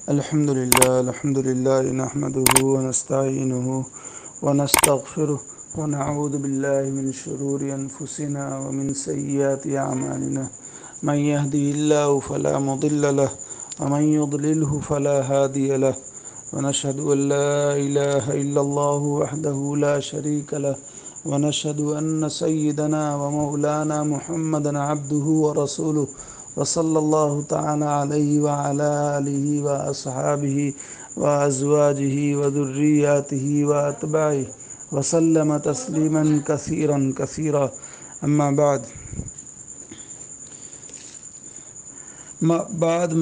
الحمد لله نحمده ونستعينه ونستغفره ونعوذ بالله من شرور أنفسنا ومن سيئات أعمالنا من يهده الله فلا مضل له ومن يضلله فلا هادي له ونشهد أن لا إله إلا الله وحده لا شريك له ونشهد أن سيدنا ومولانا محمدا عبده ورسوله وصلى الله تعالى عليه وعلى آله وأصحابه وأزواجه وذرياته وأتباعه وسلم تسليما كثيرا كثيرا أما بعد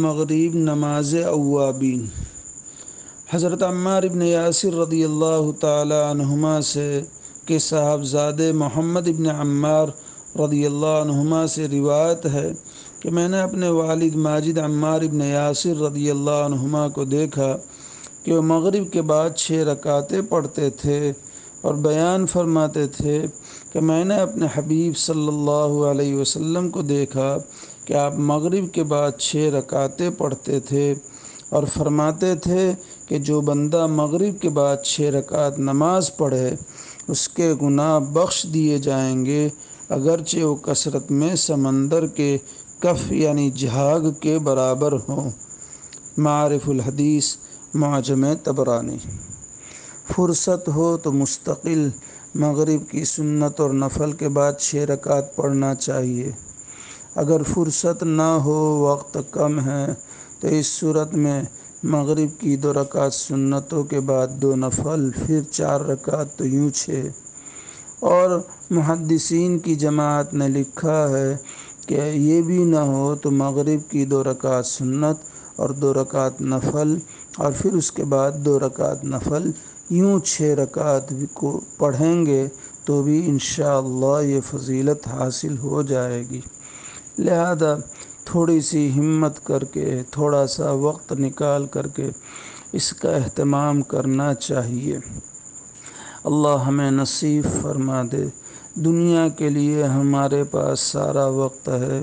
مغرب نماز اوابین حضرت عمار ابن یاسر رضی اللہ تعالی عنہما سے کہ صاحبزادے محمد ابن عمار رضی اللہ عنہما سے روایت ہے کہ میں نے اپنے والد ماجد عمار ابن یاسر رضی اللہ عنہما کو دیکھا کہ وہ مغرب کے بعد 6 رکعتیں پڑھتے تھے اور بیان فرماتے تھے کہ میں نے اپنے حبیب صلی اللہ علیہ وسلم کو دیکھا کہ آپ مغرب کے بعد 6 رکعتیں پڑھتے تھے اور فرماتے تھے کہ جو بندہ مغرب کے بعد 6 رکعت نماز پڑھے اس کے گناہ بخش دیے جائیں گے، اگرچہ وہ کثرت میں سمندر کے کف یعنی جھاگ کے برابر ہوں۔ معارف الحدیث معجم طبرانی۔ فرصت ہو تو مستقل مغرب کی سنت اور نفل کے بعد 6 رکعت پڑھنا چاہیے۔ اگر فرصت نہ ہو، وقت کم ہے، تو اس صورت میں مغرب کی 2 رکعت سنتوں کے بعد 2 نفل، پھر 4 رکعت تو یوں 6۔ اور محدثین کی جماعت نے لکھا ہے کہ یہ بھی نہ ہو تو مغرب کی 2 رکعت سنت اور 2 رکعت نفل اور پھر اس کے بعد 2 رکعت نفل، یوں 6 رکعت کو پڑھیں گے تو بھی انشاءاللہ یہ فضیلت حاصل ہو جائے گی۔ لہذا تھوڑی سی ہمت کر کے، تھوڑا سا وقت نکال کر کے اس کا اہتمام کرنا چاہیے۔ اللہ ہمیں نصیب فرما دے۔ دنیا کے لیے ہمارے پاس سارا وقت ہے،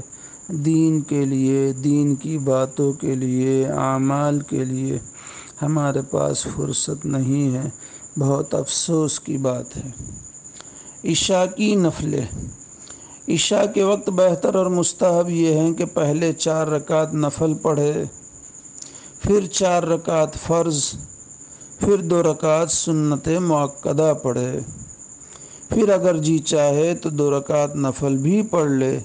دین کے لیے، دین کی باتوں کے لیے، اعمال کے لیے ہمارے پاس فرصت نہیں ہے، بہت افسوس کی بات ہے۔ عشاء کی نفلیں۔ عشاء کے وقت بہتر اور مستحب یہ ہیں کہ پہلے 4 رکعت نفل پڑھے، پھر 4 رکعت فرض، پھر 2 رکعت سنت مؤکدہ پڑھے، پھر اگر جی چاہے تو 2 رکعت نفل بھی پڑھ لے۔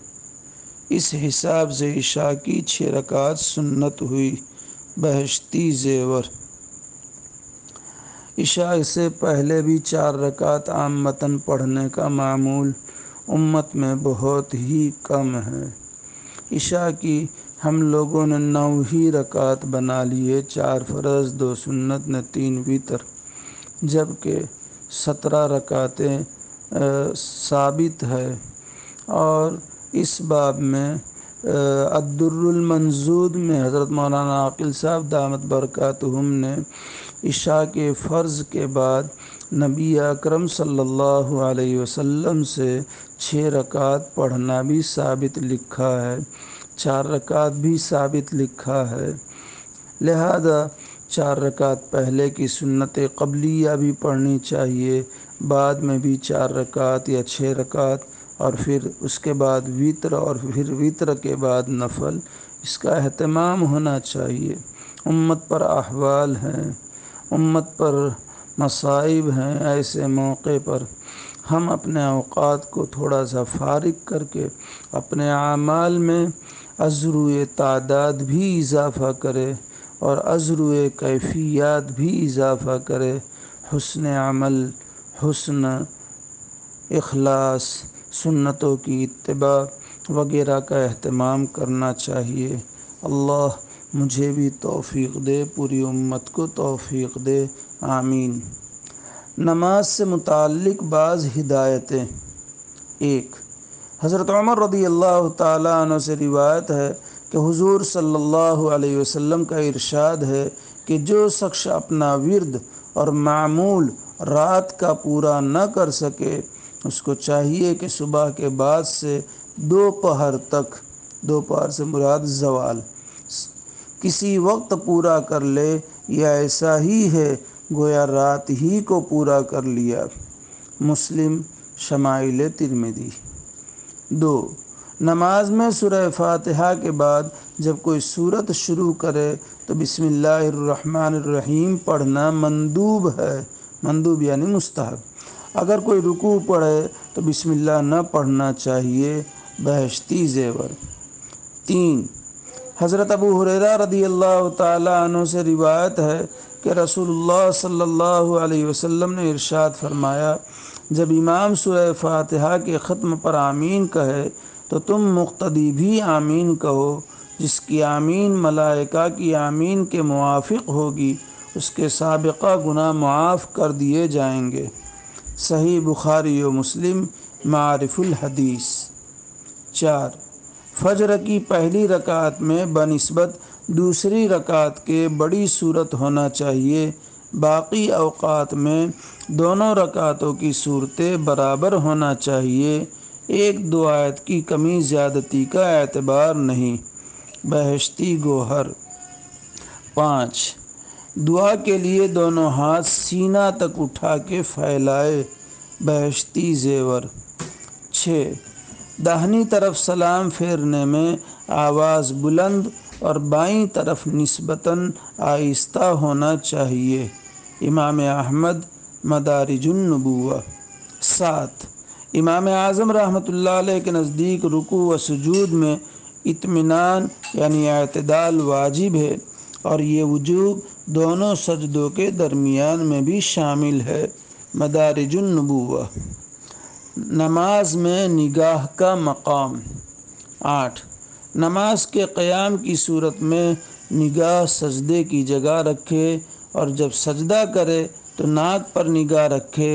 اس حساب سے عشاء کی 6 رکعت سنت ہوئی بہشتی زیور۔ عشاء سے پہلے بھی 4 رکعت عامةً پڑھنے کا معمول امت میں بہت ہی کم ہے۔ عشاء کی ہم لوگوں نے 9 ہی رکعت بنا لیے، 4 فرض، 2 سنت نے 3 وتر، جبکہ 17 رکعتیں ثابت ہے۔ اور اس باب میں الدر المنضود میں حضرت مولانا عاقل صاحب دامت برکاتہم نے عشاء کے فرض کے بعد نبی اکرم صلی اللہ علیہ وسلم سے 6 رکعت پڑھنا بھی ثابت لکھا ہے، 4 رکعت بھی ثابت لکھا ہے۔ لہذا 4 رکعت پہلے کی سنت قبلیہ بھی پڑھنی چاہیے، بعد میں بھی 4 رکعت یا 6 رکعت، اور پھر اس کے بعد وتر، اور پھر وتر کے بعد نفل، اس کا اہتمام ہونا چاہیے۔ امت پر احوال ہیں، امت پر مصائب ہیں، ایسے موقع پر ہم اپنے اوقات کو تھوڑا سا فارغ کر کے اپنے اعمال میں ازرو تعداد بھی اضافہ کرے اور ازرو کیفیات بھی اضافہ کرے۔ حسن عمل، حسن اخلاص، سنتوں کی اتباع وغیرہ کا اہتمام کرنا چاہیے۔ اللہ مجھے بھی توفیق دے، پوری امت کو توفیق دے، آمین۔ نماز سے متعلق بعض ہدایتیں۔ 1، حضرت عمر رضی اللہ تعالیٰ عنہ سے روایت ہے کہ حضور صلی اللہ علیہ وسلم کا ارشاد ہے کہ جو شخص اپنا ورد اور معمول رات کا پورا نہ کر سکے، اس کو چاہیے کہ صبح کے بعد سے دوپہر تک، دوپہر سے مراد زوال، کسی وقت پورا کر لے یا ایسا ہی ہے گویا رات ہی کو پورا کر لیا۔ مسلم شمائل ترمذی۔ 2، نماز میں سورہ فاتحہ کے بعد جب کوئی سورت شروع کرے تو بسم اللہ الرحمن الرحیم پڑھنا مندوب ہے، مندوب یعنی مستحب۔ اگر کوئی رکوع پڑھے تو بسم اللہ نہ پڑھنا چاہیے، بہشتی زیور۔ 3، حضرت ابو ہریرہ رضی اللہ تعالی عنہ سے روایت ہے کہ رسول اللہ صلی اللہ علیہ وسلم نے ارشاد فرمایا، جب امام سورہ فاتحہ کے ختم پر آمین کہے تو تم مقتدی بھی آمین کہو، جس کی آمین ملائکہ کی آمین کے موافق ہوگی اس کے سابقہ گناہ معاف کر دیے جائیں گے۔ صحیح بخاری و مسلم معارف الحدیث۔ 4، فجر کی پہلی رکعت میں بنسبت دوسری رکعت کے بڑی صورت ہونا چاہیے، باقی اوقات میں دونوں رکعتوں کی صورتیں برابر ہونا چاہیے، ایک دو آیت کی کمی زیادتی کا اعتبار نہیں، بہشتی گوہر۔ 5، دعا کے لیے دونوں ہاتھ سینہ تک اٹھا کے پھیلائے، بہشتی زیور۔ 6، داہنی طرف سلام پھیرنے میں آواز بلند اور بائیں طرف نسبتاً آہستہ ہونا چاہیے، امام احمد مدارج النبوہ۔ 7، امام اعظم رحمۃ اللہ علیہ کے نزدیک رکوع و سجود میں اطمینان یعنی اعتدال واجب ہے، اور یہ وجوب دونوں سجدوں کے درمیان میں بھی شامل ہے، مدارج النبوہ۔ نماز میں نگاہ کا مقام۔ 8، نماز کے قیام کی صورت میں نگاہ سجدے کی جگہ رکھے اور جب سجدہ کرے تو ناک پر نگاہ رکھے،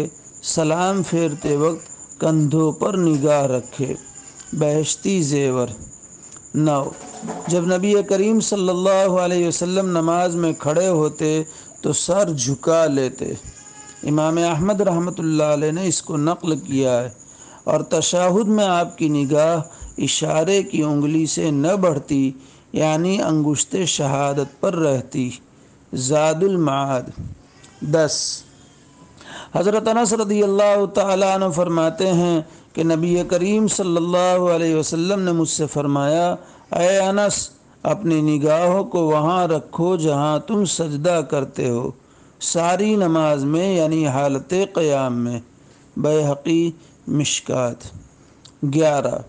سلام پھیرتے وقت کندھوں پر نگاہ رکھے، بہشتی زیور۔ 9، جب نبی کریم صلی اللہ علیہ وسلم نماز میں کھڑے ہوتے تو سر جھکا لیتے، امام احمد رحمۃ اللہ علیہ نے اس کو نقل کیا ہے، اور تشہد میں آپ کی نگاہ اشارے کی انگلی سے نہ بڑھتی یعنی انگشت شہادت پر رہتی، زاد المعاد۔ 10، حضرت انس رضی اللہ تعالیٰ عنہ فرماتے ہیں کہ نبی کریم صلی اللہ علیہ وسلم نے مجھ سے فرمایا، اے انس، اپنی نگاہوں کو وہاں رکھو جہاں تم سجدہ کرتے ہو، ساری نماز میں یعنی حالت قیام میں، بیہقی مشکات۔ 11،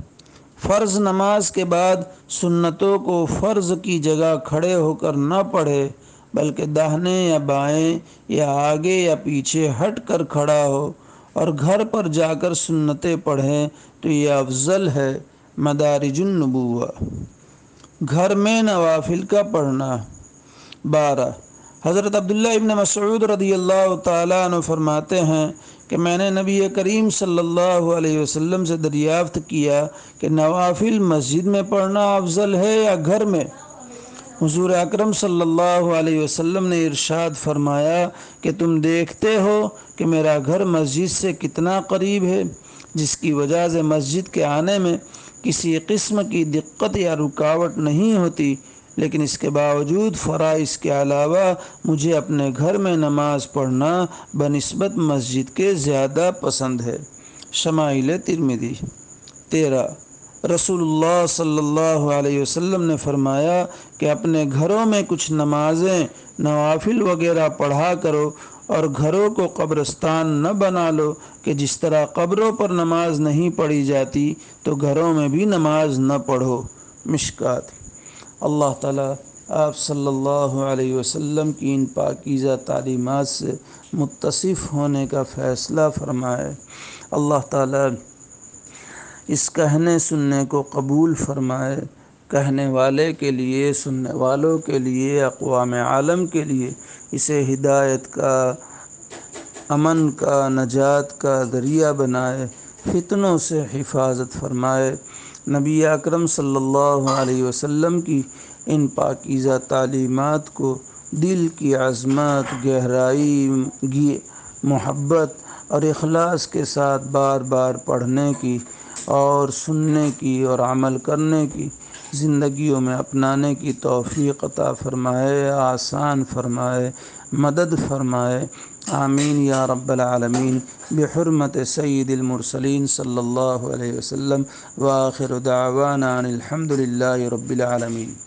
فرض نماز کے بعد سنتوں کو فرض کی جگہ کھڑے ہو کر نہ پڑھے بلکہ داہنے یا بائیں یا آگے یا پیچھے ہٹ کر کھڑا ہو اور گھر پر جا کر سنتیں پڑھیں تو یہ افضل ہے، مدارج النبوہ۔ گھر میں نوافل کا پڑھنا۔ 12، حضرت عبداللہ ابن مسعود رضی اللہ تعالیٰ عنہ فرماتے ہیں کہ میں نے نبی کریم صلی اللہ علیہ وسلم سے دریافت کیا کہ نوافل مسجد میں پڑھنا افضل ہے یا گھر میں؟ حضور اکرم صلی اللہ علیہ وسلم نے ارشاد فرمایا کہ تم دیکھتے ہو کہ میرا گھر مسجد سے کتنا قریب ہے، جس کی وجہ سے مسجد کے آنے میں کسی قسم کی دقت یا رکاوٹ نہیں ہوتی، لیکن اس کے باوجود فرائض کے علاوہ مجھے اپنے گھر میں نماز پڑھنا بنسبت مسجد کے زیادہ پسند ہے، شمائل ترمذی۔ 13، رسول اللہ صلی اللہ علیہ وسلم نے فرمایا کہ اپنے گھروں میں کچھ نمازیں نوافل وغیرہ پڑھا کرو اور گھروں کو قبرستان نہ بنا لو کہ جس طرح قبروں پر نماز نہیں پڑھی جاتی تو گھروں میں بھی نماز نہ پڑھو، مشکات۔ اللہ تعالیٰ آپ صلی اللہ علیہ وسلم کی ان پاکیزہ تعلیمات سے متصف ہونے کا فیصلہ فرمائے۔ اللہ تعالیٰ اس کہنے سننے کو قبول فرمائے، کہنے والے کے لیے، سننے والوں کے لیے، اقوام عالم کے لیے اسے ہدایت کا، امن کا، نجات کا ذریعہ بنائے، فتنوں سے حفاظت فرمائے۔ نبی اکرم صلی اللہ علیہ وسلم کی ان پاکیزہ تعلیمات کو دل کی عظمت، گہرائی، محبت اور اخلاص کے ساتھ بار بار پڑھنے کی اور سننے کی اور عمل کرنے کی زندگیوں میں اپنانے کی توفیق عطا فرمائے، آسان فرمائے، مدد فرمائے، آمین یا رب العالمین، بحرمت سید المرسلین صلی اللہ علیہ وسلم، وآخر دعوانا ان الحمد للہ رب العالمین۔